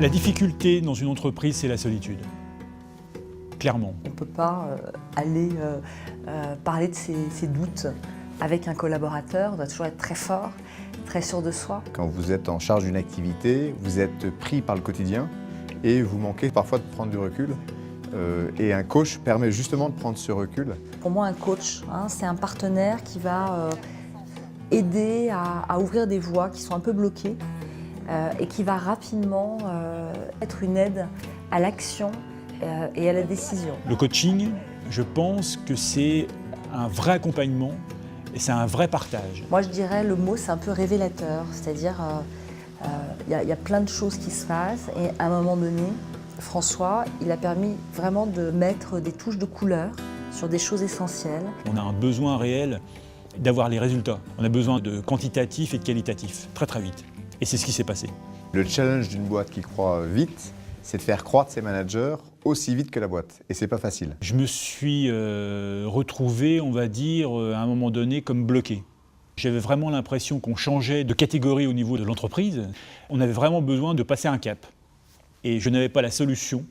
La difficulté dans une entreprise, c'est la solitude. Clairement. On ne peut pas aller parler de ses doutes avec un collaborateur. On doit toujours être très fort, très sûr de soi. Quand vous êtes en charge d'une activité, vous êtes pris par le quotidien et vous manquez parfois de prendre du recul. Et un coach permet justement de prendre ce recul. Pour moi, un coach, c'est un partenaire qui va aider à ouvrir des voies qui sont un peu bloquées et qui va rapidement être une aide à l'action et à la décision. Le coaching, je pense que c'est un vrai accompagnement et c'est un vrai partage. Moi, je dirais le mot, c'est un peu révélateur, c'est-à-dire il y a plein de choses qui se passent et à un moment donné, François, il a permis vraiment de mettre des touches de couleur sur des choses essentielles. On a un besoin réel d'avoir les résultats. On a besoin de quantitatif et de qualitatif, très très vite. Et c'est ce qui s'est passé. Le challenge d'une boîte qui croît vite, c'est de faire croître ses managers aussi vite que la boîte. Et c'est pas facile. Je me suis retrouvé, on va dire, à un moment donné, comme bloqué. J'avais vraiment l'impression qu'on changeait de catégorie au niveau de l'entreprise. On avait vraiment besoin de passer un cap. Et je n'avais pas la solution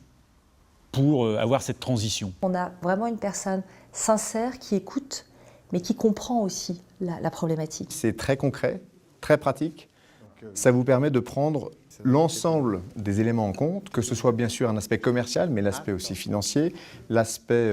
pour avoir cette transition. On a vraiment une personne sincère qui écoute, mais qui comprend aussi la problématique. C'est très concret, très pratique. Ça vous permet de prendre l'ensemble des éléments en compte, que ce soit bien sûr un aspect commercial, mais l'aspect aussi financier, l'aspect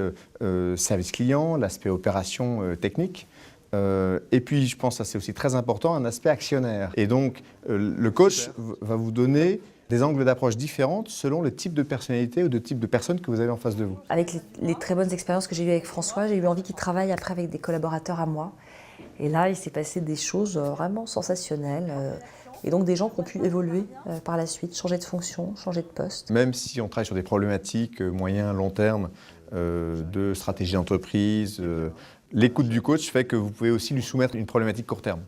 service client, l'aspect opération technique. Et puis, je pense que c'est aussi très important, un aspect actionnaire. Et donc, le coach va vous donner des angles d'approche différentes selon le type de personnalité ou de type de personne que vous avez en face de vous. Avec les très bonnes expériences que j'ai eues avec François, j'ai eu envie qu'il travaille après avec des collaborateurs à moi. Et là, il s'est passé des choses vraiment sensationnelles. Et donc des gens qui ont pu évoluer par la suite, changer de fonction, changer de poste. Même si on travaille sur des problématiques moyen, long terme, de stratégie d'entreprise, l'écoute du coach fait que vous pouvez aussi lui soumettre une problématique court terme.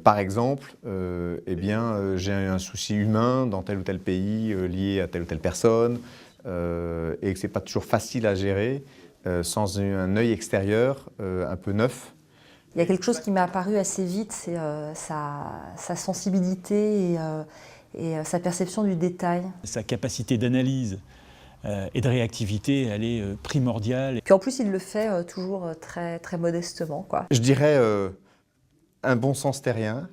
Par exemple, j'ai un souci humain dans tel ou tel pays lié à telle ou telle personne et que ce n'est pas toujours facile à gérer sans un œil extérieur un peu neuf. Il y a quelque chose qui m'est apparu assez vite, c'est sa sensibilité et sa perception du détail. Sa capacité d'analyse et de réactivité, elle est primordiale. Puis en plus, il le fait toujours très, très modestement, quoi. Je dirais un bon sens terrien,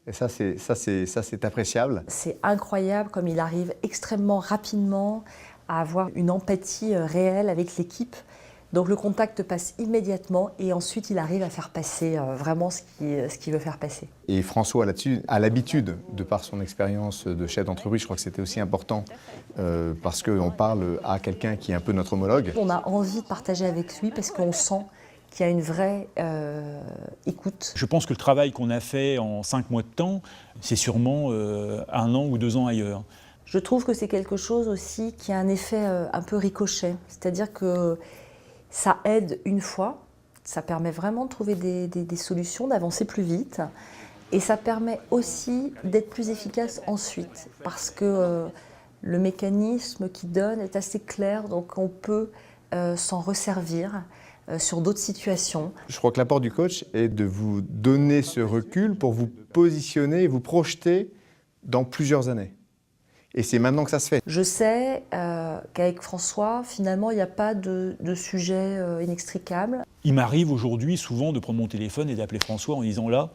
et ça c'est appréciable. C'est incroyable comme il arrive extrêmement rapidement à avoir une empathie réelle avec l'équipe. Donc le contact passe immédiatement et ensuite il arrive à faire passer vraiment ce qu'il veut faire passer. Et François là-dessus a l'habitude, de par son expérience de chef d'entreprise, je crois que c'était aussi important parce qu'on parle à quelqu'un qui est un peu notre homologue. On a envie de partager avec lui parce qu'on sent qu'il y a une vraie écoute. Je pense que le travail qu'on a fait en 5 mois de temps, c'est sûrement 1 an ou 2 ans ailleurs. Je trouve que c'est quelque chose aussi qui a un effet un peu ricochet, c'est-à-dire que ça aide une fois, ça permet vraiment de trouver des solutions, d'avancer plus vite et ça permet aussi d'être plus efficace ensuite parce que le mécanisme qui donne est assez clair, donc on peut s'en resservir sur d'autres situations. Je crois que l'apport du coach est de vous donner ce recul pour vous positionner et vous projeter dans plusieurs années. Et c'est maintenant que ça se fait. Je sais qu'avec François, finalement, il n'y a pas de sujet inextricable. Il m'arrive aujourd'hui souvent de prendre mon téléphone et d'appeler François en disant là,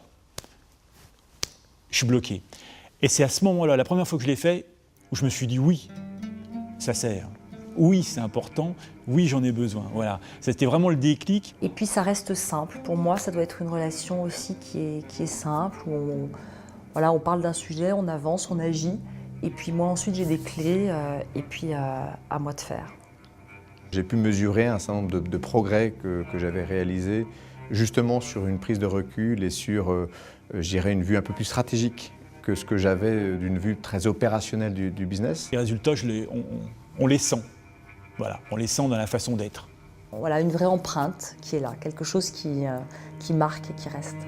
je suis bloqué. Et c'est à ce moment-là, la première fois que je l'ai fait, où je me suis dit oui, ça sert. Oui, c'est important. Oui, j'en ai besoin. Voilà. C'était vraiment le déclic. Et puis ça reste simple. Pour moi, ça doit être une relation aussi qui est simple, où on parle d'un sujet, on avance, on agit. Et puis moi ensuite j'ai des clés et puis à moi de faire. J'ai pu mesurer un certain nombre de progrès que j'avais réalisés justement sur une prise de recul et sur, je dirais, une vue un peu plus stratégique que ce que j'avais d'une vue très opérationnelle du business. Les résultats, on les sent. Voilà, on les sent dans la façon d'être. Voilà, une vraie empreinte qui est là, quelque chose qui marque et qui reste.